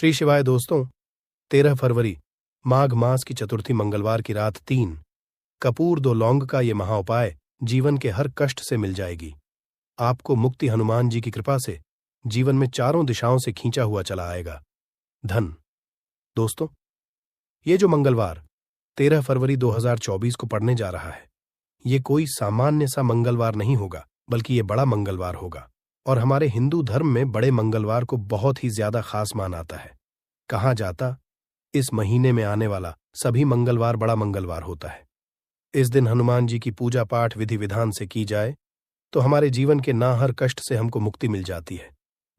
श्री शिवाय दोस्तों, 13 फरवरी माघ मास की चतुर्थी मंगलवार की रात 3 कपूर 2 लौंग का ये महाउपाय जीवन के हर कष्ट से मिल जाएगी। आपको मुक्ति हनुमान जी की कृपा से जीवन में चारों दिशाओं से खींचा हुआ चला आएगा। धन। दोस्तों, ये जो मंगलवार 13 फरवरी 2024 को पड़ने जा रहा है, ये कोई सामान्य सा मंगलवार नहीं होगा, बल्कि ये बड़ा मंगलवार होगा। और हमारे हिंदू धर्म में बड़े मंगलवार को बहुत ही ज्यादा खास मान आता है। कहा जाता, इस महीने में आने वाला सभी मंगलवार बड़ा मंगलवार होता है। इस दिन हनुमान जी की पूजा पाठ विधि विधान से की जाए तो हमारे जीवन के ना हर कष्ट से हमको मुक्ति मिल जाती है,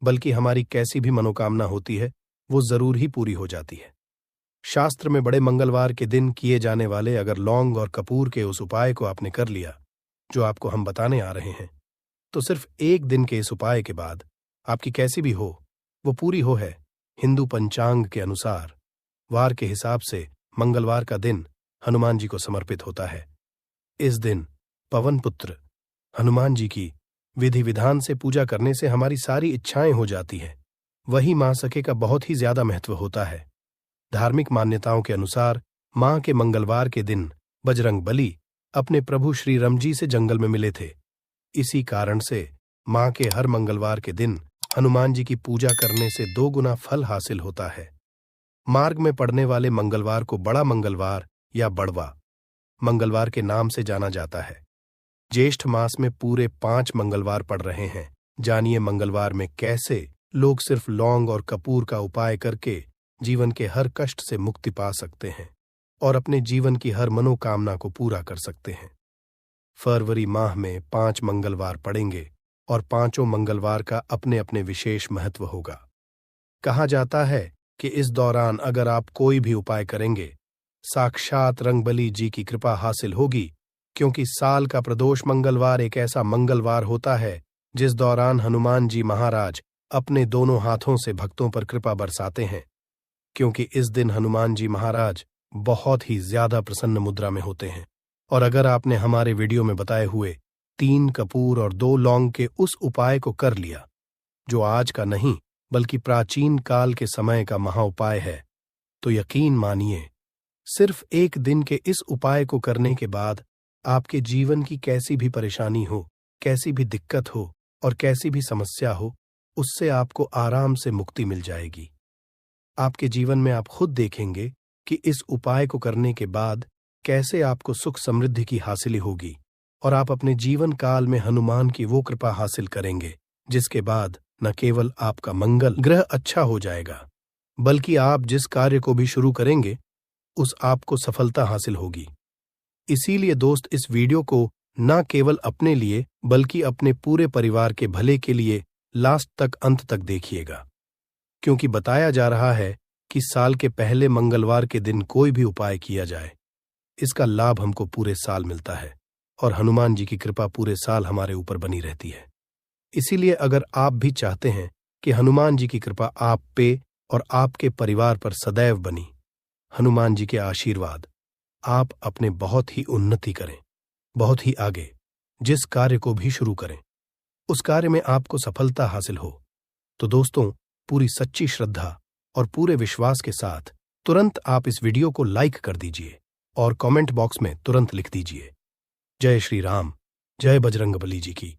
बल्कि हमारी कैसी भी मनोकामना होती है वो जरूर ही पूरी हो जाती है। शास्त्र में बड़े मंगलवार के दिन किए जाने वाले अगर लौंग और कपूर के उस उपाय को आपने कर लिया जो आपको हम बताने आ रहे हैं, तो सिर्फ एक दिन के इस उपाय के बाद आपकी कैसी भी हो वो पूरी हो है। हिंदू पंचांग के अनुसार वार के हिसाब से मंगलवार का दिन हनुमान जी को समर्पित होता है। इस दिन पवन पुत्र हनुमान जी की विधि विधान से पूजा करने से हमारी सारी इच्छाएं हो जाती हैं। वही मां सखे का बहुत ही ज्यादा महत्व होता है। धार्मिक मान्यताओं के अनुसार मां के मंगलवार के दिन बजरंग बली अपने प्रभु श्री राम जी से जंगल में मिले थे। इसी कारण से मां के हर मंगलवार के दिन हनुमान जी की पूजा करने से 2 गुना फल हासिल होता है। मार्ग में पड़ने वाले मंगलवार को बड़ा मंगलवार या बड़वा मंगलवार के नाम से जाना जाता है। ज्येष्ठ मास में पूरे 5 मंगलवार पड़ रहे हैं। जानिए मंगलवार में कैसे लोग सिर्फ लौंग और कपूर का उपाय करके जीवन के हर कष्ट से मुक्ति पा सकते हैं और अपने जीवन की हर मनोकामना को पूरा कर सकते हैं। फरवरी माह में 5 मंगलवार पड़ेंगे और 5 मंगलवार का अपने अपने विशेष महत्व होगा। कहा जाता है कि इस दौरान अगर आप कोई भी उपाय करेंगे, साक्षात रंगबली जी की कृपा हासिल होगी, क्योंकि साल का प्रदोष मंगलवार एक ऐसा मंगलवार होता है जिस दौरान हनुमान जी महाराज अपने दोनों हाथों से भक्तों पर कृपा बरसाते हैं। क्योंकि इस दिन हनुमान जी महाराज बहुत ही ज्यादा प्रसन्न मुद्रा में होते हैं। और अगर आपने हमारे वीडियो में बताए हुए 3 कपूर और 2 लौंग के उस उपाय को कर लिया, जो आज का नहीं बल्कि प्राचीन काल के समय का महाउपाय है, तो यकीन मानिए सिर्फ एक दिन के इस उपाय को करने के बाद आपके जीवन की कैसी भी परेशानी हो, कैसी भी दिक्कत हो और कैसी भी समस्या हो, उससे आपको आराम से मुक्ति मिल जाएगी। आपके जीवन में आप खुद देखेंगे कि इस उपाय को करने के बाद कैसे आपको सुख समृद्धि की हासिल होगी और आप अपने जीवन काल में हनुमान की वो कृपा हासिल करेंगे जिसके बाद न केवल आपका मंगल ग्रह अच्छा हो जाएगा, बल्कि आप जिस कार्य को भी शुरू करेंगे उस आपको सफलता हासिल होगी। इसीलिए दोस्त, इस वीडियो को न केवल अपने लिए बल्कि अपने पूरे परिवार के भले के लिए लास्ट तक, अंत तक देखिएगा, क्योंकि बताया जा रहा है कि साल के पहले मंगलवार के दिन कोई भी उपाय किया जाए, इसका लाभ हमको पूरे साल मिलता है और हनुमान जी की कृपा पूरे साल हमारे ऊपर बनी रहती है। इसीलिए अगर आप भी चाहते हैं कि हनुमान जी की कृपा आप पे और आपके परिवार पर सदैव बनी, हनुमान जी के आशीर्वाद, आप अपने बहुत ही उन्नति करें, बहुत ही आगे जिस कार्य को भी शुरू करें उस कार्य में आपको सफलता हासिल हो, तो दोस्तों पूरी सच्ची श्रद्धा और पूरे विश्वास के साथ तुरंत आप इस वीडियो को लाइक कर दीजिए और कमेंट बॉक्स में तुरंत लिख दीजिए, जय श्री राम, जय बजरंगबली जी की।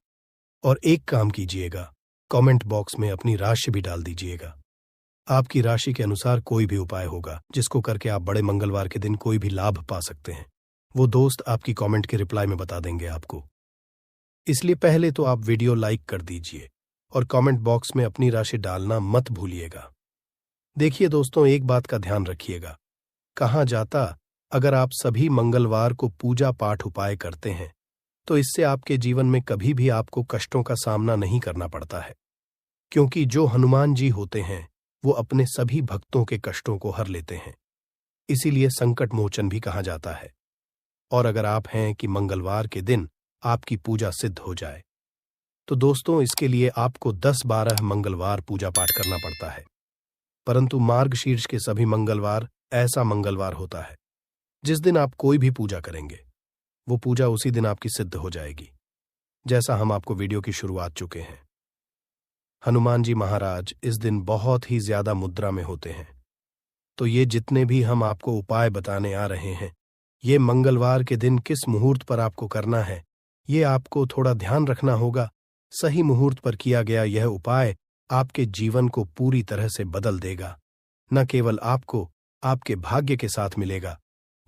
और एक काम कीजिएगा, कमेंट बॉक्स में अपनी राशि भी डाल दीजिएगा। आपकी राशि के अनुसार कोई भी उपाय होगा जिसको करके आप बड़े मंगलवार के दिन कोई भी लाभ पा सकते हैं, वो दोस्त आपकी कमेंट के रिप्लाई में बता देंगे आपको। इसलिए पहले तो आप वीडियो लाइक कर दीजिए और कमेंट बॉक्स में अपनी राशि डालना मत भूलिएगा। देखिए दोस्तों, एक बात का ध्यान रखिएगा, कहा जाता अगर आप सभी मंगलवार को पूजा पाठ उपाय करते हैं तो इससे आपके जीवन में कभी भी आपको कष्टों का सामना नहीं करना पड़ता है, क्योंकि जो हनुमान जी होते हैं वो अपने सभी भक्तों के कष्टों को हर लेते हैं। इसीलिए संकट मोचन भी कहा जाता है। और अगर आप हैं कि मंगलवार के दिन आपकी पूजा सिद्ध हो जाए, तो दोस्तों इसके लिए आपको 10-12 मंगलवार पूजा पाठ करना पड़ता है। परंतु मार्गशीर्ष के सभी मंगलवार ऐसा मंगलवार होता है जिस दिन आप कोई भी पूजा करेंगे वो पूजा उसी दिन आपकी सिद्ध हो जाएगी, जैसा हम आपको वीडियो की शुरुआत चुके हैं। हनुमान जी महाराज इस दिन बहुत ही ज्यादा मुद्रा में होते हैं। तो ये जितने भी हम आपको उपाय बताने आ रहे हैं, ये मंगलवार के दिन किस मुहूर्त पर आपको करना है, ये आपको थोड़ा ध्यान रखना होगा। सही मुहूर्त पर किया गया यह उपाय आपके जीवन को पूरी तरह से बदल देगा। न केवल आपको आपके भाग्य के साथ मिलेगा,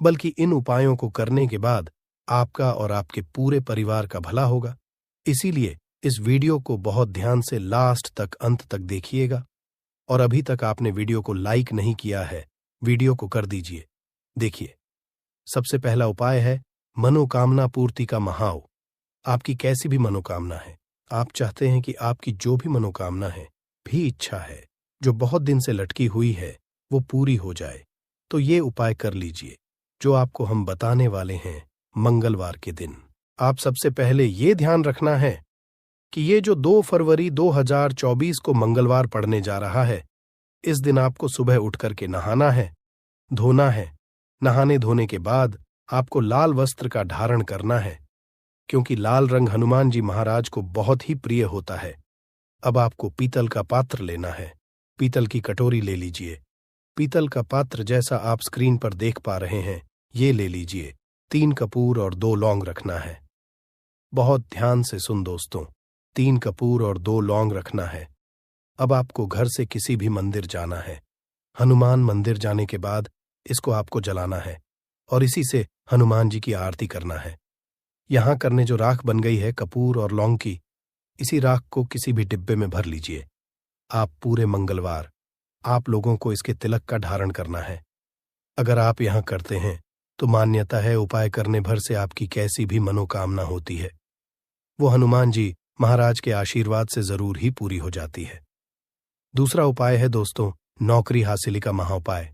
बल्कि इन उपायों को करने के बाद आपका और आपके पूरे परिवार का भला होगा। इसीलिए इस वीडियो को बहुत ध्यान से लास्ट तक, अंत तक देखिएगा। और अभी तक आपने वीडियो को लाइक नहीं किया है, वीडियो को कर दीजिए। देखिए, सबसे पहला उपाय है मनोकामना पूर्ति का महाव। आपकी कैसी भी मनोकामना है, आप चाहते हैं कि आपकी जो भी मनोकामना है, भी इच्छा है, जो बहुत दिन से लटकी हुई है, वो पूरी हो जाए, तो ये उपाय कर लीजिए जो आपको हम बताने वाले हैं मंगलवार के दिन। आप सबसे पहले ये ध्यान रखना है कि ये जो 2 फरवरी 2024 को मंगलवार पड़ने जा रहा है, इस दिन आपको सुबह उठ करके नहाना है, धोना है। नहाने धोने के बाद आपको लाल वस्त्र का धारण करना है, क्योंकि लाल रंग हनुमान जी महाराज को बहुत ही प्रिय होता है। अब आपको पीतल का पात्र लेना है, पीतल की कटोरी ले लीजिए। पीतल का पात्र जैसा आप स्क्रीन पर देख पा रहे हैं, ये ले लीजिए। 3 कपूर और 2 लौंग रखना है। बहुत ध्यान से सुन दोस्तों, 3 कपूर और 2 लौंग रखना है। अब आपको घर से किसी भी मंदिर जाना है। हनुमान मंदिर जाने के बाद इसको आपको जलाना है और इसी से हनुमान जी की आरती करना है। यहां करने जो राख बन गई है कपूर और लौंग की, इसी राख को किसी भी डिब्बे में भर लीजिए। आप पूरे मंगलवार आप लोगों को इसके तिलक का धारण करना है। अगर आप यहां करते हैं तो मान्यता है उपाय करने भर से आपकी कैसी भी मनोकामना होती है, वो हनुमान जी महाराज के आशीर्वाद से जरूर ही पूरी हो जाती है। दूसरा उपाय है दोस्तों नौकरी हासिली का महाउपाय।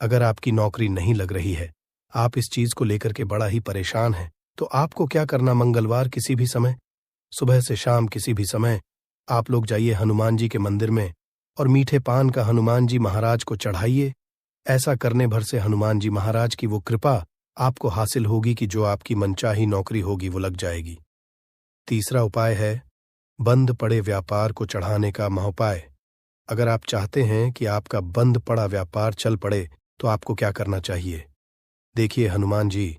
अगर आपकी नौकरी नहीं लग रही है, आप इस चीज को लेकर के बड़ा ही परेशान हैं, तो आपको क्या करना, मंगलवार किसी भी समय, सुबह से शाम किसी भी समय आप लोग जाइए हनुमान जी के मंदिर में और मीठे पान का हनुमान जी महाराज को चढ़ाइए। ऐसा करने भर से हनुमान जी महाराज की वो कृपा आपको हासिल होगी कि जो आपकी मनचाही नौकरी होगी वो लग जाएगी। तीसरा उपाय है बंद पड़े व्यापार को चढ़ाने का महाउपाय। अगर आप चाहते हैं कि आपका बंद पड़ा व्यापार चल पड़े तो आपको क्या करना चाहिए। देखिए, हनुमान जी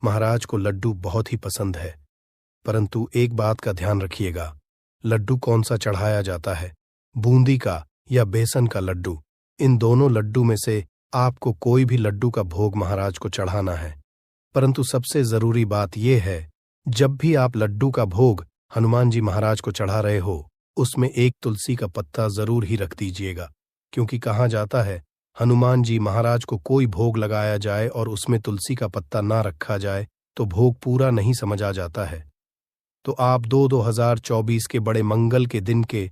महाराज को लड्डू बहुत ही पसंद है, परंतु एक बात का ध्यान रखिएगा, लड्डू कौन सा चढ़ाया जाता है, बूंदी का या बेसन का लड्डू। इन दोनों लड्डू में से आपको कोई भी लड्डू का भोग महाराज को चढ़ाना है। परंतु सबसे जरूरी बात यह है, जब भी आप लड्डू का भोग हनुमान जी महाराज को चढ़ा रहे हो, उसमें एक तुलसी का पत्ता जरूर ही रख दीजिएगा, क्योंकि कहा जाता है हनुमान जी महाराज को कोई भोग लगाया जाए और उसमें तुलसी का पत्ता ना रखा जाए तो भोग पूरा नहीं समझा जाता है। तो आप 2024 के बड़े मंगल के दिन के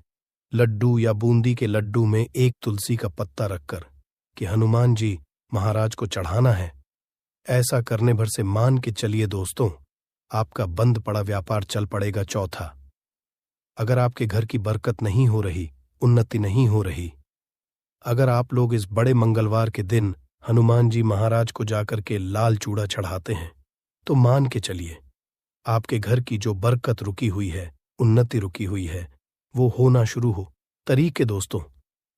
लड्डू या बूंदी के लड्डू में एक तुलसी का पत्ता रखकर कि हनुमान जी महाराज को चढ़ाना है। ऐसा करने भर से मान के चलिए दोस्तों, आपका बंद पड़ा व्यापार चल पड़ेगा। चौथा, अगर आपके घर की बरकत नहीं हो रही, उन्नति नहीं हो रही, अगर आप लोग इस बड़े मंगलवार के दिन हनुमान जी महाराज को जाकर के लाल चूड़ा चढ़ाते हैं, तो मान के चलिए आपके घर की जो बरकत रुकी हुई है, उन्नति रुकी हुई है, वो होना शुरू हो। तरीके दोस्तों,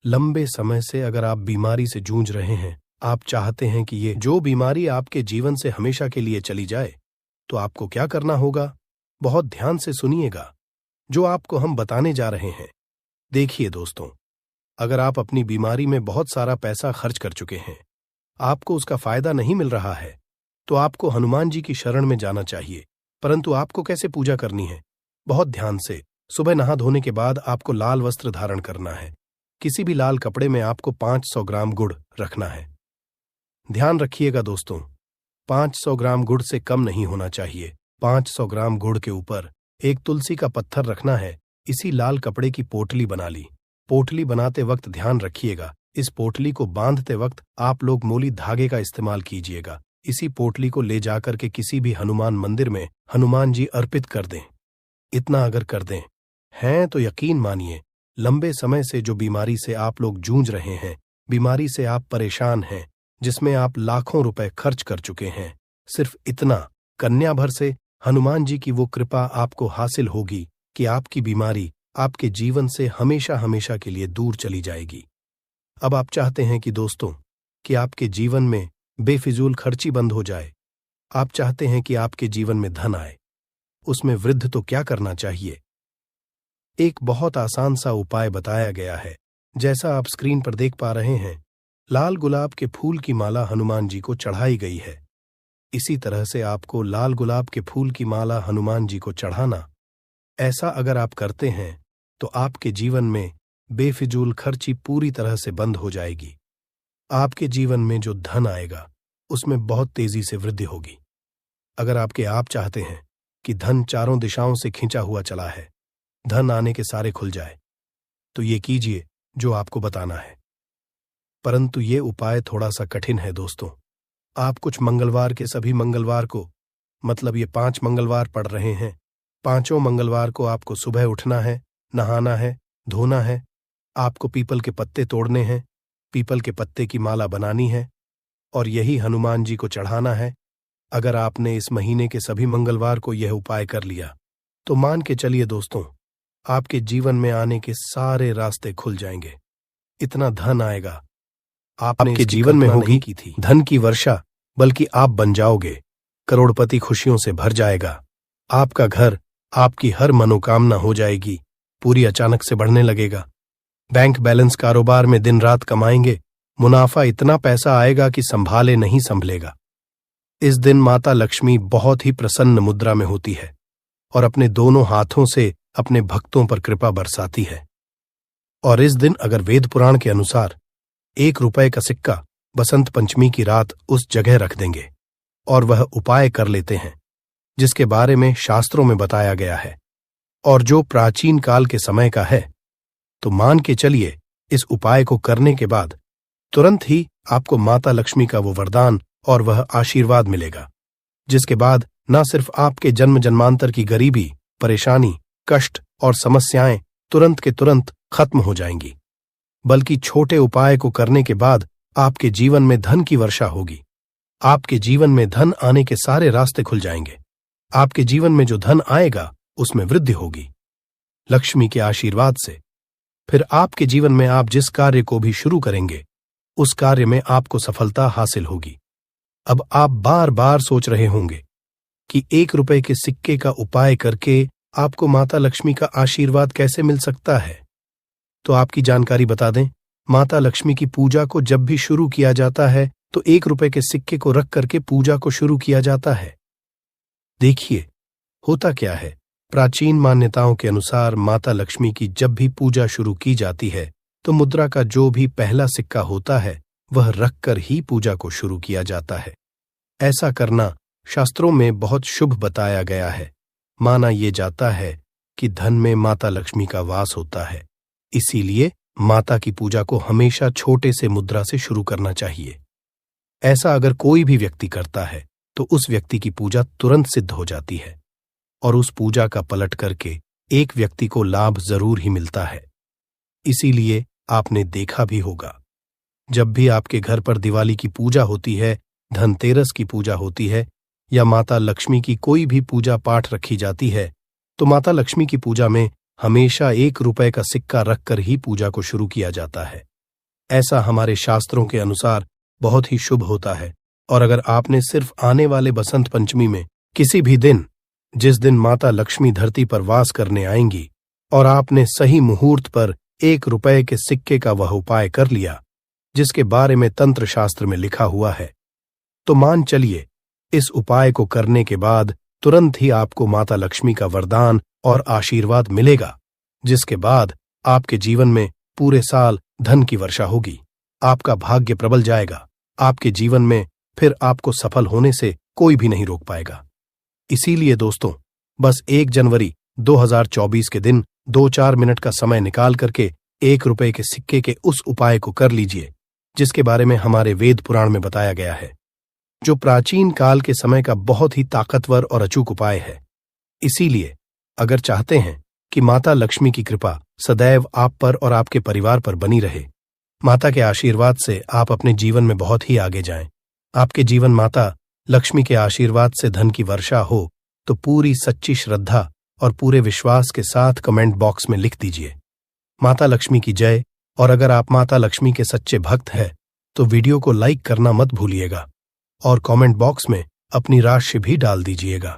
लंबे समय से अगर आप बीमारी से जूझ रहे हैं, आप चाहते हैं कि ये जो बीमारी आपके जीवन से हमेशा के लिए चली जाए, तो आपको क्या करना होगा, बहुत ध्यान से सुनिएगा जो आपको हम बताने जा रहे हैं। देखिए दोस्तों, अगर आप अपनी बीमारी में बहुत सारा पैसा खर्च कर चुके हैं, आपको उसका फायदा नहीं मिल रहा है, तो आपको हनुमान जी की शरण में जाना चाहिए। परंतु आपको कैसे पूजा करनी है, बहुत ध्यान से। सुबह नहा धोने के बाद आपको लाल वस्त्र धारण करना है। किसी भी लाल कपड़े में आपको 500 ग्राम गुड़ रखना है। ध्यान रखिएगा दोस्तों, 500 ग्राम गुड़ से कम नहीं होना चाहिए। 500 ग्राम गुड़ के ऊपर एक तुलसी का पत्थर रखना है। इसी लाल कपड़े की पोटली बना ली। पोटली बनाते वक्त ध्यान रखिएगा, इस पोटली को बांधते वक्त आप लोग मोली धागे का इस्तेमाल कीजिएगा। इसी पोटली को ले जाकर के किसी भी हनुमान मंदिर में हनुमान जी अर्पित कर दें। इतना अगर कर दें हैं तो यकीन मानिए, लंबे समय से जो बीमारी से आप लोग जूझ रहे हैं, बीमारी से आप परेशान हैं, जिसमें आप लाखों रुपए खर्च कर चुके हैं, सिर्फ इतना कन्या भर से हनुमान जी की वो कृपा आपको हासिल होगी कि आपकी बीमारी आपके जीवन से हमेशा हमेशा के लिए दूर चली जाएगी। अब आप चाहते हैं कि दोस्तों कि आपके जीवन में बेफिजूल खर्ची बंद हो जाए। आप चाहते हैं कि आपके जीवन में धन आए। उसमें वृद्धि तो क्या करना चाहिए? एक बहुत आसान सा उपाय बताया गया है। जैसा आप स्क्रीन पर देख पा रहे हैं, लाल गुलाब के फूल की माला हनुमान जी को चढ़ाई गई है। इसी तरह से आपको लाल गुलाब के फूल की माला हनुमान जी को चढ़ाना। ऐसा अगर आप करते हैं तो आपके जीवन में बेफिजूल खर्ची पूरी तरह से बंद हो जाएगी। आपके जीवन में जो धन आएगा उसमें बहुत तेजी से वृद्धि होगी। अगर आप चाहते हैं कि धन चारों दिशाओं से खींचा हुआ चला है, धन आने के सारे खुल जाए, तो ये कीजिए जो आपको बताना है। परंतु ये उपाय थोड़ा सा कठिन है दोस्तों। आप कुछ मंगलवार के सभी मंगलवार को, मतलब ये 5 मंगलवार पड़ रहे हैं, 5 मंगलवार को आपको सुबह उठना है, नहाना है, धोना है, आपको पीपल के पत्ते तोड़ने हैं, पीपल के पत्ते की माला बनानी है और यही हनुमान जी को चढ़ाना है। अगर आपने इस महीने के सभी मंगलवार को यह उपाय कर लिया तो मान के चलिए दोस्तों, आपके जीवन में आने के सारे रास्ते खुल जाएंगे। इतना धन आएगा, आपके जीवन में होगी की थी धन की वर्षा, बल्कि आप बन जाओगे करोड़पति। खुशियों से भर जाएगा आपका घर, आपकी हर मनोकामना हो जाएगी पूरी, अचानक से बढ़ने लगेगा। बैंक बैलेंस कारोबार में दिन रात कमाएंगे, मुनाफा इतना पैसा आएगा कि संभाले नहीं संभलेगा। इस दिन माता लक्ष्मी बहुत ही प्रसन्न मुद्रा में होती है और अपने दोनों हाथों से अपने भक्तों पर कृपा बरसाती है। और इस दिन अगर वेद पुराण के अनुसार 1 रुपए का सिक्का बसंत पंचमी की रात उस जगह रख देंगे और वह उपाय कर लेते हैं जिसके बारे में शास्त्रों में बताया गया है और जो प्राचीन काल के समय का है, तो मान के चलिए इस उपाय को करने के बाद तुरंत ही आपको माता लक्ष्मी का वो वरदान और वह आशीर्वाद मिलेगा, जिसके बाद न सिर्फ आपके जन्म जन्मांतर की गरीबी, परेशानी, कष्ट और समस्याएं तुरंत के तुरंत खत्म हो जाएंगी, बल्कि छोटे उपाय को करने के बाद आपके जीवन में धन की वर्षा होगी। आपके जीवन में धन आने के सारे रास्ते खुल जाएंगे। आपके जीवन में जो धन आएगा उसमें वृद्धि होगी लक्ष्मी के आशीर्वाद से। फिर आपके जीवन में आप जिस कार्य को भी शुरू करेंगे उस कार्य में आपको सफलता हासिल होगी। अब आप बार बार सोच रहे होंगे कि 1 रुपए के सिक्के का उपाय करके आपको माता लक्ष्मी का आशीर्वाद कैसे मिल सकता है। तो आपकी जानकारी बता दें, माता लक्ष्मी की पूजा को जब भी शुरू किया जाता है तो 1 रुपए के सिक्के को रख करके पूजा को शुरू किया जाता है। देखिए होता क्या है, प्राचीन मान्यताओं के अनुसार माता लक्ष्मी की जब भी पूजा शुरू की जाती है तो मुद्रा का जो भी पहला सिक्का होता है वह रखकर ही पूजा को शुरू किया जाता है। ऐसा करना शास्त्रों में बहुत शुभ बताया गया है। माना ये जाता है कि धन में माता लक्ष्मी का वास होता है, इसीलिए माता की पूजा को हमेशा छोटे से मुद्रा से शुरू करना चाहिए। ऐसा अगर कोई भी व्यक्ति करता है तो उस व्यक्ति की पूजा तुरंत सिद्ध हो जाती है और उस पूजा का पलट करके एक व्यक्ति को लाभ जरूर ही मिलता है। इसीलिए आपने देखा भी होगा, जब भी आपके घर पर दिवाली की पूजा होती है, धनतेरस की पूजा होती है या माता लक्ष्मी की कोई भी पूजा पाठ रखी जाती है, तो माता लक्ष्मी की पूजा में हमेशा 1 रुपए का सिक्का रखकर ही पूजा को शुरू किया जाता है। ऐसा हमारे शास्त्रों के अनुसार बहुत ही शुभ होता है। और अगर आपने सिर्फ आने वाले बसंत पंचमी में किसी भी दिन, जिस दिन माता लक्ष्मी धरती पर वास करने आएंगी, और आपने सही मुहूर्त पर 1 रुपए के सिक्के का वह उपाय कर लिया जिसके बारे में तंत्र शास्त्र में लिखा हुआ है, तो मान चलिए इस उपाय को करने के बाद तुरंत ही आपको माता लक्ष्मी का वरदान और आशीर्वाद मिलेगा, जिसके बाद आपके जीवन में पूरे साल धन की वर्षा होगी। आपका भाग्य प्रबल जाएगा। आपके जीवन में फिर आपको सफल होने से कोई भी नहीं रोक पाएगा। इसीलिए दोस्तों, बस 1 जनवरी 2024 के दिन 2-4 मिनट का समय निकाल करके 1 रुपए के सिक्के के उस उपाय को कर लीजिए जिसके बारे में हमारे वेद पुराण में बताया गया है, जो प्राचीन काल के समय का बहुत ही ताकतवर और अचूक उपाय है। इसीलिए अगर चाहते हैं कि माता लक्ष्मी की कृपा सदैव आप पर और आपके परिवार पर बनी रहे, माता के आशीर्वाद से आप अपने जीवन में बहुत ही आगे जाएं, आपके जीवन माता लक्ष्मी के आशीर्वाद से धन की वर्षा हो, तो पूरी सच्ची श्रद्धा और पूरे विश्वास के साथ कमेंट बॉक्स में लिख दीजिए, माता लक्ष्मी की जय। और अगर आप माता लक्ष्मी के सच्चे भक्त हैं तो वीडियो को लाइक करना मत भूलिएगा और कमेंट बॉक्स में अपनी राशि भी डाल दीजिएगा।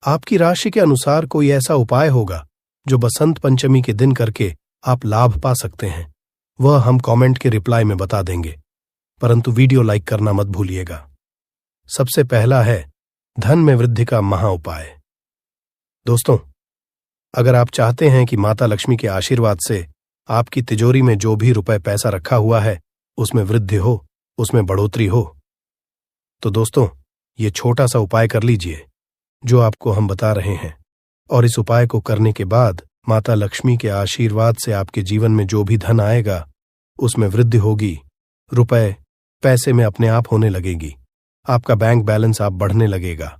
आपकी राशि के अनुसार कोई ऐसा उपाय होगा जो बसंत पंचमी के दिन करके आप लाभ पा सकते हैं, वह हम कमेंट के रिप्लाई में बता देंगे, परंतु वीडियो लाइक करना मत भूलिएगा। सबसे पहला है धन में वृद्धि का महा उपाय। दोस्तों, अगर आप चाहते हैं कि माता लक्ष्मी के आशीर्वाद से आपकी तिजोरी में जो भी रुपए पैसा रखा हुआ है उसमें वृद्धि हो, उसमें बढ़ोतरी हो, तो दोस्तों ये छोटा सा उपाय कर लीजिए जो आपको हम बता रहे हैं। और इस उपाय को करने के बाद माता लक्ष्मी के आशीर्वाद से आपके जीवन में जो भी धन आएगा उसमें वृद्धि होगी, रुपए पैसे में अपने आप होने लगेगी, आपका बैंक बैलेंस आप बढ़ने लगेगा।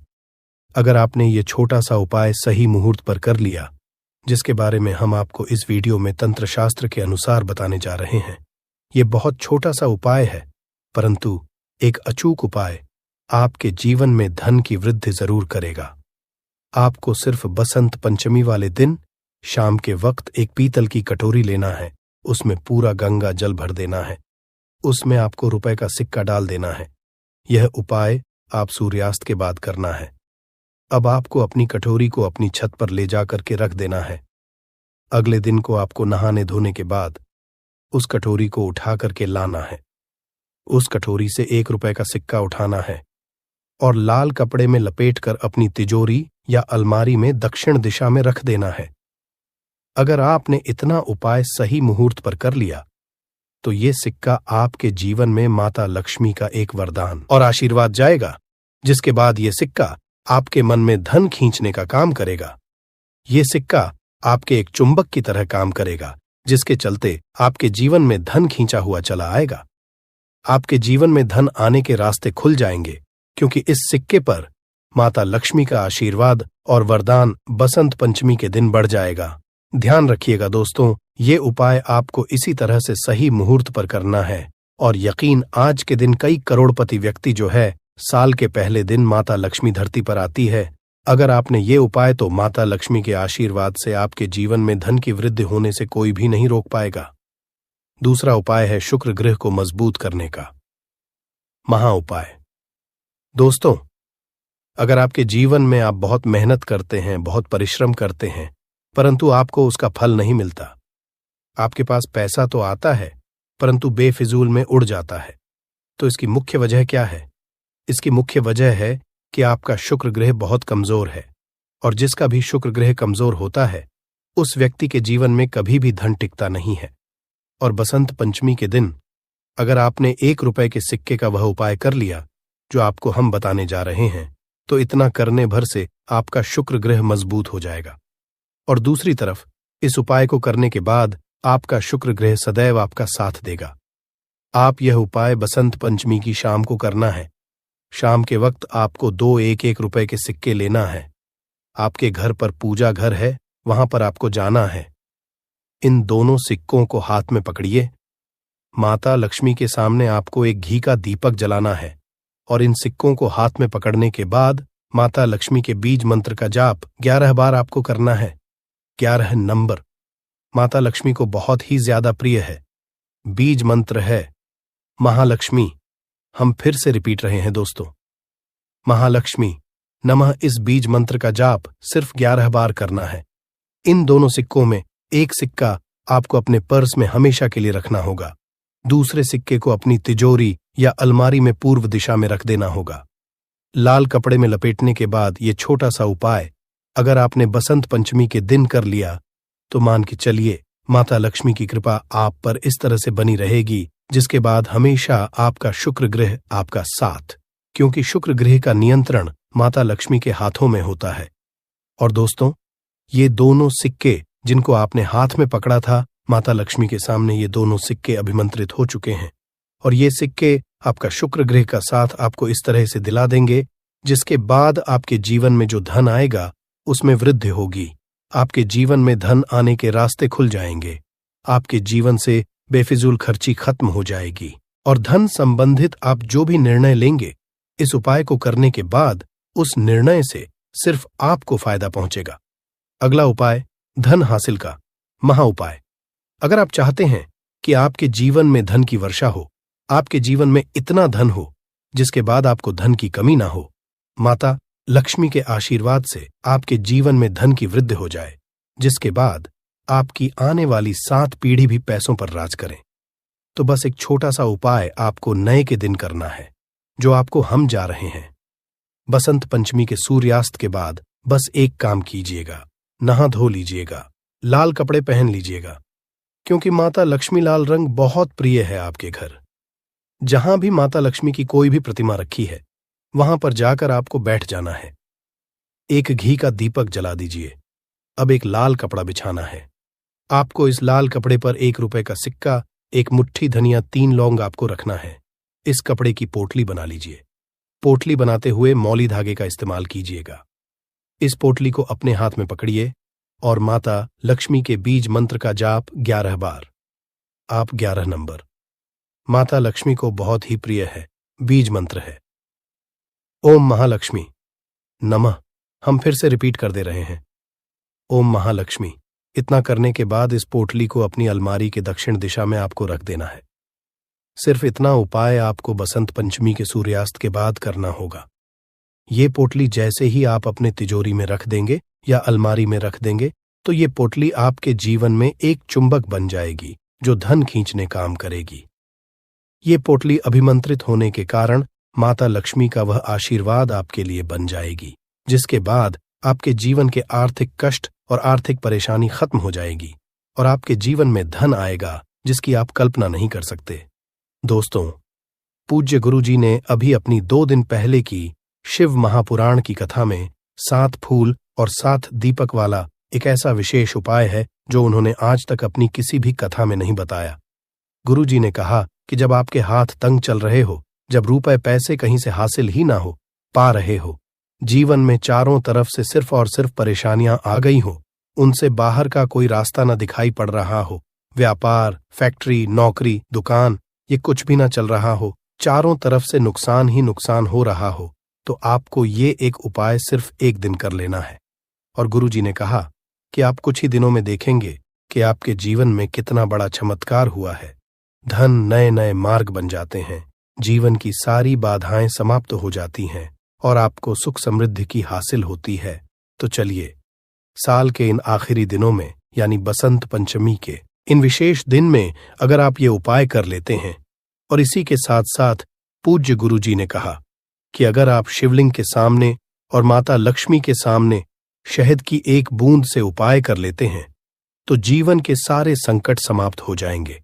अगर आपने ये छोटा सा उपाय सही मुहूर्त पर कर लिया, जिसके बारे में हम आपको इस वीडियो में तंत्र शास्त्र के अनुसार बताने जा रहे हैं। ये बहुत छोटा सा उपाय है, परंतु एक अचूक उपाय आपके जीवन में धन की वृद्धि जरूर करेगा। आपको सिर्फ बसंत पंचमी वाले दिन शाम के वक्त एक पीतल की कटोरी लेना है, उसमें पूरा गंगा जल भर देना है, उसमें आपको रुपए का सिक्का डाल देना है। यह उपाय आप सूर्यास्त के बाद करना है। अब आपको अपनी कटोरी को अपनी छत पर ले जाकर के रख देना है। अगले दिन को आपको नहाने धोने के बाद उस कटोरी को उठा करके लाना है। उस कटोरी से 1 रुपए का सिक्का उठाना है और लाल कपड़े में लपेटकर अपनी तिजोरी या अलमारी में दक्षिण दिशा में रख देना है। अगर आपने इतना उपाय सही मुहूर्त पर कर लिया तो ये सिक्का आपके जीवन में माता लक्ष्मी का एक वरदान और आशीर्वाद जाएगा, जिसके बाद ये सिक्का आपके मन में धन खींचने का काम करेगा। ये सिक्का आपके एक चुंबक की तरह काम करेगा, जिसके चलते आपके जीवन में धन खींचा हुआ चला आएगा। आपके जीवन में धन आने के रास्ते खुल जाएंगे, क्योंकि इस सिक्के पर माता लक्ष्मी का आशीर्वाद और वरदान बसंत पंचमी के दिन बढ़ जाएगा। ध्यान रखिएगा दोस्तों, ये उपाय आपको इसी तरह से सही मुहूर्त पर करना है। और यकीन, आज के दिन कई करोड़पति व्यक्ति जो है साल के पहले दिन माता लक्ष्मी धरती पर आती है। अगर आपने ये उपाय, तो माता लक्ष्मी के आशीर्वाद से आपके जीवन में धन की वृद्धि होने से कोई भी नहीं रोक पाएगा। दूसरा उपाय है शुक्र ग्रह को मजबूत करने का महा उपाय। दोस्तों, अगर आपके जीवन में आप बहुत मेहनत करते हैं, बहुत परिश्रम करते हैं, परंतु आपको उसका फल नहीं मिलता, आपके पास पैसा तो आता है परंतु बेफिजूल में उड़ जाता है, तो इसकी मुख्य वजह क्या है? इसकी मुख्य वजह है कि आपका शुक्र ग्रह बहुत कमजोर है, और जिसका भी शुक्र ग्रह कमजोर होता है उस व्यक्ति के जीवन में कभी भी धन टिकता नहीं है। और बसंत पंचमी के दिन अगर आपने 1 रुपए के सिक्के का वह उपाय कर लिया जो आपको हम बताने जा रहे हैं, तो इतना करने भर से आपका शुक्र ग्रह मजबूत हो जाएगा। और दूसरी तरफ इस उपाय को करने के बाद आपका शुक्र ग्रह सदैव आपका साथ देगा। आप यह उपाय बसंत पंचमी की शाम को करना है। शाम के वक्त आपको 2 1-1 रुपए के सिक्के लेना है। आपके घर पर पूजा घर है, वहां पर आपको जाना है। इन दोनों सिक्कों को हाथ में पकड़िए। माता लक्ष्मी के सामने आपको एक घी का दीपक जलाना है और इन सिक्कों को हाथ में पकड़ने के बाद माता लक्ष्मी के बीज मंत्र का जाप 11 बार आपको करना है। 11 नंबर माता लक्ष्मी को बहुत ही ज्यादा प्रिय है। बीज मंत्र है महालक्ष्मी। हम फिर से रिपीट रहे हैं दोस्तों, महालक्ष्मी नमः। इस बीज मंत्र का जाप सिर्फ 11 बार करना है। इन दोनों सिक्कों में एक सिक्का आपको अपने पर्स में हमेशा के लिए रखना होगा, दूसरे सिक्के को अपनी तिजोरी या अलमारी में पूर्व दिशा में रख देना होगा। लाल कपड़े में लपेटने के बाद ये छोटा सा उपाय अगर आपने बसंत पंचमी के दिन कर लिया तो मान के चलिए माता लक्ष्मी की कृपा आप पर इस तरह से बनी रहेगी, जिसके बाद हमेशा आपका शुक्र ग्रह आपका साथ, क्योंकि शुक्र ग्रह का नियंत्रण माता लक्ष्मी के हाथों में होता है। और दोस्तों, ये दोनों सिक्के जिनको आपने हाथ में पकड़ा था, माता लक्ष्मी के सामने ये दोनों सिक्के अभिमंत्रित हो चुके हैं और ये सिक्के आपका शुक्र ग्रह का साथ आपको इस तरह से दिला देंगे, जिसके बाद आपके जीवन में जो धन आएगा उसमें वृद्धि होगी। आपके जीवन में धन आने के रास्ते खुल जाएंगे। आपके जीवन से बेफिजूल खर्ची खत्म हो जाएगी और धन संबंधित आप जो भी निर्णय लेंगे, इस उपाय को करने के बाद उस निर्णय से सिर्फ आपको फायदा पहुंचेगा। अगला उपाय, धन हासिल का महा उपाय। अगर आप चाहते हैं कि आपके जीवन में धन की वर्षा हो, आपके जीवन में इतना धन हो जिसके बाद आपको धन की कमी ना हो, माता लक्ष्मी के आशीर्वाद से आपके जीवन में धन की वृद्धि हो जाए, जिसके बाद आपकी आने वाली 7 पीढ़ी भी पैसों पर राज करें, तो बस एक छोटा सा उपाय आपको नए के दिन करना है, जो आपको हम जा रहे हैं। बसंत पंचमी के सूर्यास्त के बाद बस एक काम कीजिएगा, नहा धो लीजिएगा, लाल कपड़े पहन लीजिएगा, क्योंकि माता लक्ष्मी लाल रंग बहुत प्रिय है आपके घर। जहां भी माता लक्ष्मी की कोई भी प्रतिमा रखी है, वहां पर जाकर आपको बैठ जाना है। एक घी का दीपक जला दीजिए। अब एक लाल कपड़ा बिछाना है। आपको इस लाल कपड़े पर 1 रुपए का सिक्का, 1 मुट्ठी धनिया, 3 लौंग आपको रखना है। इस कपड़े की पोटली बना लीजिए। पोटली बनाते हुए मौली धागे का इस्तेमाल कीजिएगा। इस पोटली को अपने हाथ में पकड़िए और माता लक्ष्मी के बीज मंत्र का जाप 11 बार। आप 11 नंबर माता लक्ष्मी को बहुत ही प्रिय है, बीज मंत्र है। ओम महालक्ष्मी नमः। हम फिर से रिपीट कर दे रहे हैं, ओम महालक्ष्मी। इतना करने के बाद इस पोटली को अपनी अलमारी के दक्षिण दिशा में आपको रख देना है। सिर्फ इतना उपाय आपको बसंत पंचमी के सूर्यास्त के बाद करना होगा। ये पोटली जैसे ही आप अपने तिजोरी में रख देंगे या अलमारी में रख देंगे, तो ये पोटली आपके जीवन में एक चुंबक बन जाएगी जो धन खींचने काम करेगी। ये पोटली अभिमंत्रित होने के कारण माता लक्ष्मी का वह आशीर्वाद आपके लिए बन जाएगी, जिसके बाद आपके जीवन के आर्थिक कष्ट और आर्थिक परेशानी खत्म हो जाएगी और आपके जीवन में धन आएगा जिसकी आप कल्पना नहीं कर सकते। दोस्तों, पूज्य गुरुजी ने अभी अपनी 2 दिन पहले की शिव महापुराण की कथा में 7 फूल और 7 दीपक वाला एक ऐसा विशेष उपाय है जो उन्होंने आज तक अपनी किसी भी कथा में नहीं बताया। गुरुजी ने कहा कि जब आपके हाथ तंग चल रहे हो, जब रुपए पैसे कहीं से हासिल ही ना हो पा रहे हो, जीवन में चारों तरफ से सिर्फ और सिर्फ परेशानियां आ गई हो, उनसे बाहर का कोई रास्ता न दिखाई पड़ रहा हो, व्यापार, फैक्ट्री, नौकरी, दुकान, ये कुछ भी ना चल रहा हो, चारों तरफ से नुकसान ही नुकसान हो रहा हो, तो आपको ये एक उपाय सिर्फ 1 दिन कर लेना है। और गुरुजी ने कहा कि आप कुछ ही दिनों में देखेंगे कि आपके जीवन में कितना बड़ा चमत्कार हुआ है। धन नए नए मार्ग बन जाते हैं, जीवन की सारी बाधाएं समाप्त हो जाती हैं और आपको सुख समृद्धि की हासिल होती है। तो चलिए, साल के इन आखिरी दिनों में यानी बसंत पंचमी के इन विशेष दिन में अगर आप ये उपाय कर लेते हैं, और इसी के साथ साथ पूज्य गुरुजी ने कहा कि अगर आप शिवलिंग के सामने और माता लक्ष्मी के सामने शहद की 1 बूंद से उपाय कर लेते हैं, तो जीवन के सारे संकट समाप्त हो जाएंगे।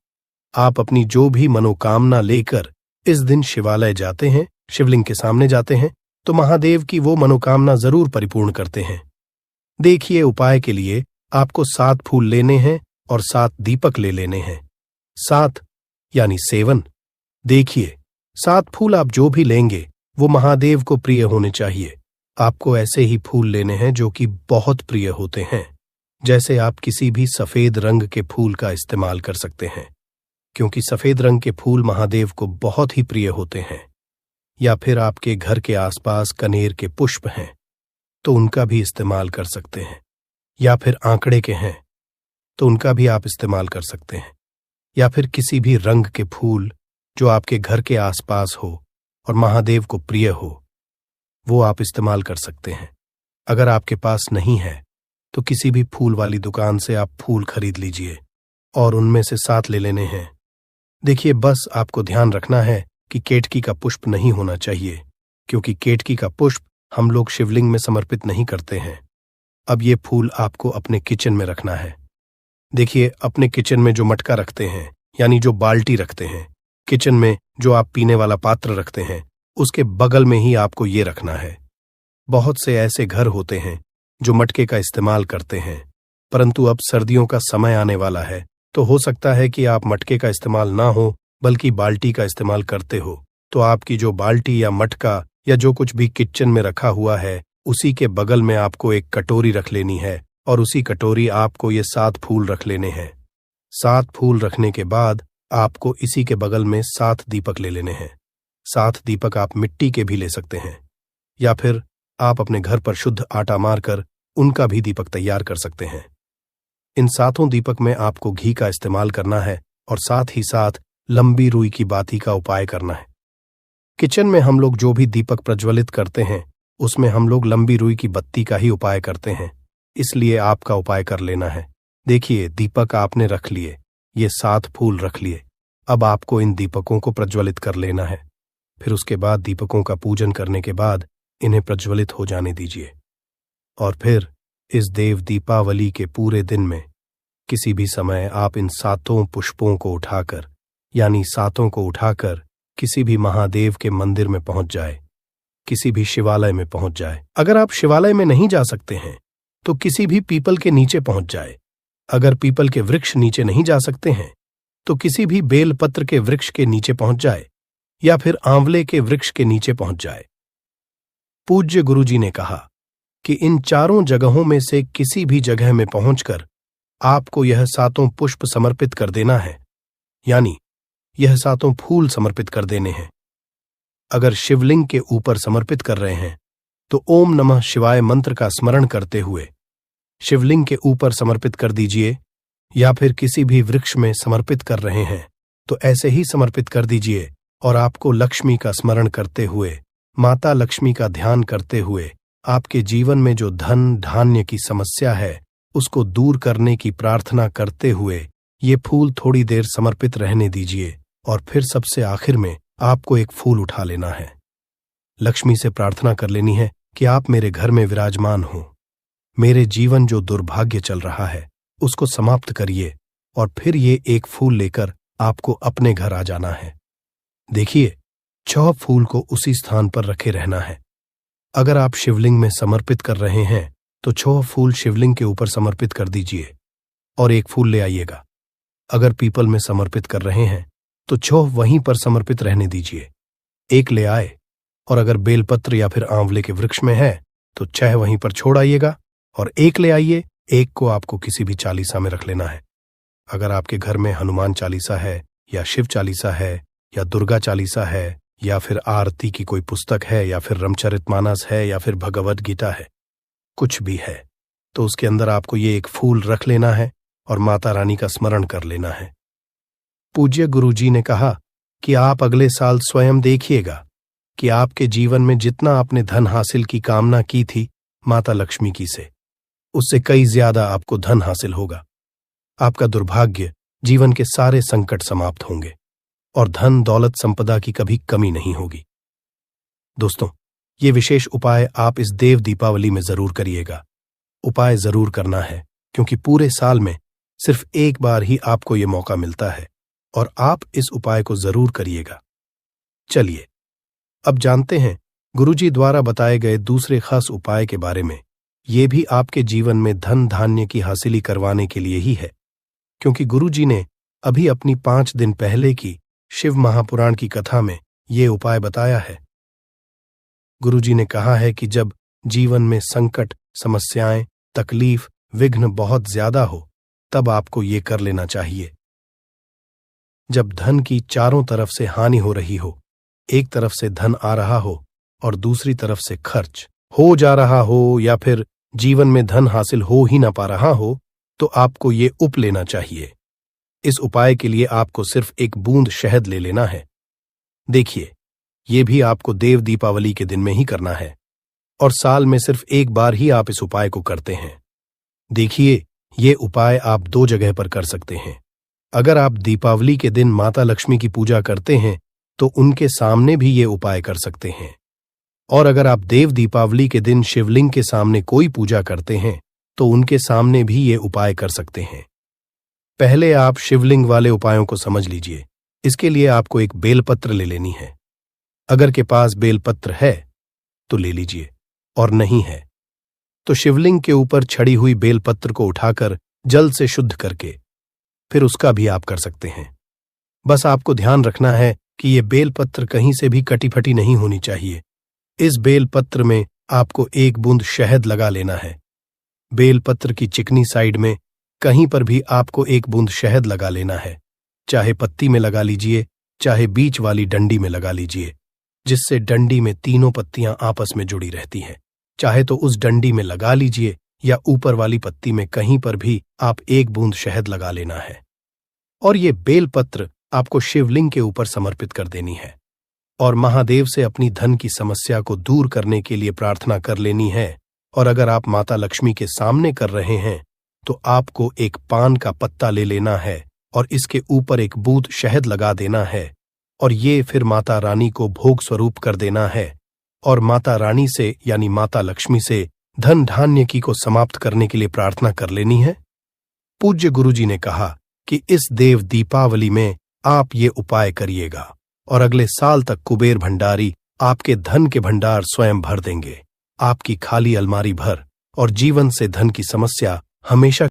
आप अपनी जो भी मनोकामना लेकर इस दिन शिवालय जाते हैं, शिवलिंग के सामने जाते हैं, तो महादेव की वो मनोकामना जरूर परिपूर्ण करते हैं। देखिए, उपाय के लिए आपको 7 फूल लेने हैं और 7 दीपक ले लेने हैं। 7 यानी 7। देखिए, 7 फूल आप जो भी लेंगे वो महादेव को प्रिय होने चाहिए। आपको ऐसे ही फूल लेने हैं जो कि बहुत प्रिय होते हैं। जैसे आप किसी भी सफेद रंग के फूल का इस्तेमाल कर सकते हैं, क्योंकि सफेद रंग के फूल महादेव को बहुत ही प्रिय होते हैं। या फिर आपके घर के आसपास कनेर के पुष्प हैं तो उनका भी इस्तेमाल कर सकते हैं। या फिर आंकड़े के हैं तो उनका भी आप इस्तेमाल कर सकते हैं। या फिर किसी भी रंग के फूल जो आपके घर के आसपास हो और महादेव को प्रिय हो, वो आप इस्तेमाल कर सकते हैं। अगर आपके पास नहीं है तो किसी भी फूल वाली दुकान से आप फूल खरीद लीजिए और उनमें से 7 ले लेने हैं। देखिए, बस आपको ध्यान रखना है कि केतकी का पुष्प नहीं होना चाहिए, क्योंकि केतकी का पुष्प हम लोग शिवलिंग में समर्पित नहीं करते हैं। अब ये फूल आपको अपने किचन में रखना है। देखिए, अपने किचन में जो मटका रखते हैं यानी जो बाल्टी रखते हैं, किचन में जो आप पीने वाला पात्र रखते हैं, उसके बगल में ही आपको ये रखना है। बहुत से ऐसे घर होते हैं जो मटके का इस्तेमाल करते हैं, परंतु अब सर्दियों का समय आने वाला है, तो हो सकता है कि आप मटके का इस्तेमाल ना हो बल्कि बाल्टी का इस्तेमाल करते हो। तो आपकी जो बाल्टी या मटका या जो कुछ भी किचन में रखा हुआ है, उसी के बगल में आपको एक कटोरी रख लेनी है और उसी कटोरी आपको ये 7 फूल रख लेने हैं। 7 फूल रखने के बाद आपको इसी के बगल में 7 दीपक ले लेने हैं। 7 दीपक आप मिट्टी के भी ले सकते हैं, या फिर आप अपने घर पर शुद्ध आटा मारकर उनका भी दीपक तैयार कर सकते हैं। इन 7 दीपक में आपको घी का इस्तेमाल करना है और साथ ही साथ लंबी रुई की बाती का उपाय करना है। किचन में हम लोग जो भी दीपक प्रज्वलित करते हैं उसमें हम लोग लंबी रुई की बत्ती का ही उपाय करते हैं, इसलिए आपका उपाय कर लेना है। देखिए, दीपक आपने रख लिए, ये 7 फूल रख लिए। अब आपको इन दीपकों को प्रज्वलित कर लेना है। फिर उसके बाद दीपकों का पूजन करने के बाद इन्हें प्रज्वलित हो जाने दीजिए। और फिर इस देव दीपावली के पूरे दिन में किसी भी समय आप इन 7 पुष्पों को उठाकर, यानी 7 को उठाकर किसी भी महादेव के मंदिर में पहुंच जाए, किसी भी शिवालय में पहुंच जाए। अगर आप शिवालय में नहीं जा सकते हैं तो किसी भी पीपल के नीचे पहुंच जाए। अगर पीपल के वृक्ष नीचे नहीं जा सकते हैं तो किसी भी बेलपत्र के वृक्ष के नीचे पहुंच जाए या फिर आंवले के वृक्ष के नीचे पहुंच जाए। पूज्य गुरुजी ने कहा कि इन 4 जगहों में से किसी भी जगह में पहुंचकर आपको यह 7 पुष्प समर्पित कर देना है, यानी यह 7 फूल समर्पित कर देने हैं। अगर शिवलिंग के ऊपर समर्पित कर रहे हैं तो ओम नमः शिवाय मंत्र का स्मरण करते हुए शिवलिंग के ऊपर समर्पित कर दीजिए, या फिर किसी भी वृक्ष में समर्पित कर रहे हैं तो ऐसे ही समर्पित कर दीजिए। और आपको लक्ष्मी का स्मरण करते हुए, माता लक्ष्मी का ध्यान करते हुए आपके जीवन में जो धन धान्य की समस्या है उसको दूर करने की प्रार्थना करते हुए ये फूल थोड़ी देर समर्पित रहने दीजिए। और फिर सबसे आखिर में आपको एक फूल उठा लेना है। लक्ष्मी से प्रार्थना कर लेनी है कि आप मेरे घर में विराजमान हो, मेरे जीवन जो दुर्भाग्य चल रहा है उसको समाप्त करिए, और फिर ये एक फूल लेकर आपको अपने घर आ जाना है। देखिए, 6 फूल को उसी स्थान पर रखे रहना है। अगर आप शिवलिंग में समर्पित कर रहे हैं तो 6 फूल शिवलिंग के ऊपर समर्पित कर दीजिए और एक फूल ले आइएगा। अगर पीपल में समर्पित कर रहे हैं तो 6 वहीं पर समर्पित रहने दीजिए, एक ले आए। और अगर बेलपत्र या फिर आंवले के वृक्ष में है तो 6 वहीं पर छोड़ आइएगा और एक ले आइए। एक को आपको किसी भी चालीसा में रख लेना है। अगर आपके घर में हनुमान चालीसा है या शिव चालीसा है या दुर्गा चालीसा है या फिर आरती की कोई पुस्तक है या फिर रामचरितमानस है या फिर भगवद गीता है, कुछ भी है, तो उसके अंदर आपको ये एक फूल रख लेना है और माता रानी का स्मरण कर लेना है। पूज्य गुरुजी ने कहा कि आप अगले साल स्वयं देखिएगा कि आपके जीवन में जितना आपने धन हासिल की कामना की थी माता लक्ष्मी की से, उससे कई ज्यादा आपको धन हासिल होगा। आपका दुर्भाग्य, जीवन के सारे संकट समाप्त होंगे और धन दौलत संपदा की कभी कमी नहीं होगी। दोस्तों, ये विशेष उपाय आप इस देव दीपावली में जरूर करिएगा। उपाय जरूर करना है क्योंकि पूरे साल में सिर्फ एक बार ही आपको ये मौका मिलता है और आप इस उपाय को जरूर करिएगा। चलिए अब जानते हैं गुरुजी द्वारा बताए गए दूसरे खास उपाय के बारे में। ये भी आपके जीवन में धन धान्य की हासिली करवाने के लिए ही है, क्योंकि गुरुजी ने अभी अपनी 5 दिन पहले की शिव महापुराण की कथा में ये उपाय बताया है। गुरुजी ने कहा है कि जब जीवन में संकट, समस्याएं, तकलीफ, विघ्न बहुत ज्यादा हो तब आपको ये कर लेना चाहिए। जब धन की चारों तरफ से हानि हो रही हो, एक तरफ से धन आ रहा हो और दूसरी तरफ से खर्च हो जा रहा हो या फिर जीवन में धन हासिल हो ही ना पा रहा हो, तो आपको ये उप लेना चाहिए। इस उपाय के लिए आपको सिर्फ एक बूंद शहद ले लेना है। देखिए, ये भी आपको देव दीपावली के दिन में ही करना है और साल में सिर्फ एक बार ही आप इस उपाय को करते हैं। देखिए, ये उपाय आप 2 जगह पर कर सकते हैं। अगर आप दीपावली के दिन माता लक्ष्मी की पूजा करते हैं तो उनके सामने भी ये उपाय कर सकते हैं, और अगर आप देव दीपावली के दिन शिवलिंग के सामने कोई पूजा करते हैं तो उनके सामने भी ये उपाय कर सकते हैं। पहले आप शिवलिंग वाले उपायों को समझ लीजिए। इसके लिए आपको एक बेलपत्र ले लेनी है। अगर के पास बेलपत्र है तो ले लीजिए, और नहीं है तो शिवलिंग के ऊपर छड़ी हुई बेलपत्र को उठाकर जल से शुद्ध करके फिर उसका भी आप कर सकते हैं। बस आपको ध्यान रखना है कि ये बेलपत्र कहीं से भी कटी फटी नहीं होनी चाहिए। इस बेलपत्र में आपको एक बूंद शहद लगा लेना है। बेलपत्र की चिकनी साइड में कहीं पर भी आपको एक बूंद शहद लगा लेना है। चाहे पत्ती में लगा लीजिए, चाहे बीच वाली डंडी में लगा लीजिए, जिससे डंडी में तीनों पत्तियां आपस में जुड़ी रहती हैं। चाहे तो उस डंडी में लगा लीजिए या ऊपर वाली पत्ती में कहीं पर भी आप 1 बूंद शहद लगा लेना है और ये बेलपत्र आपको शिवलिंग के ऊपर समर्पित कर देनी है और महादेव से अपनी धन की समस्या को दूर करने के लिए प्रार्थना कर लेनी है। और अगर आप माता लक्ष्मी के सामने कर रहे हैं तो आपको एक पान का पत्ता ले लेना है और इसके ऊपर 1 बूंद शहद लगा देना है और ये फिर माता रानी को भोग स्वरूप कर देना है और माता रानी से यानी माता लक्ष्मी से धन धान्य की को समाप्त करने के लिए प्रार्थना कर लेनी है। पूज्य गुरुजी ने कहा कि इस देव दीपावली में आप ये उपाय करिएगा और अगले साल तक कुबेर भंडारी आपके धन के भंडार स्वयं भर देंगे, आपकी खाली अलमारी भर और जीवन से धन की समस्या हमेशा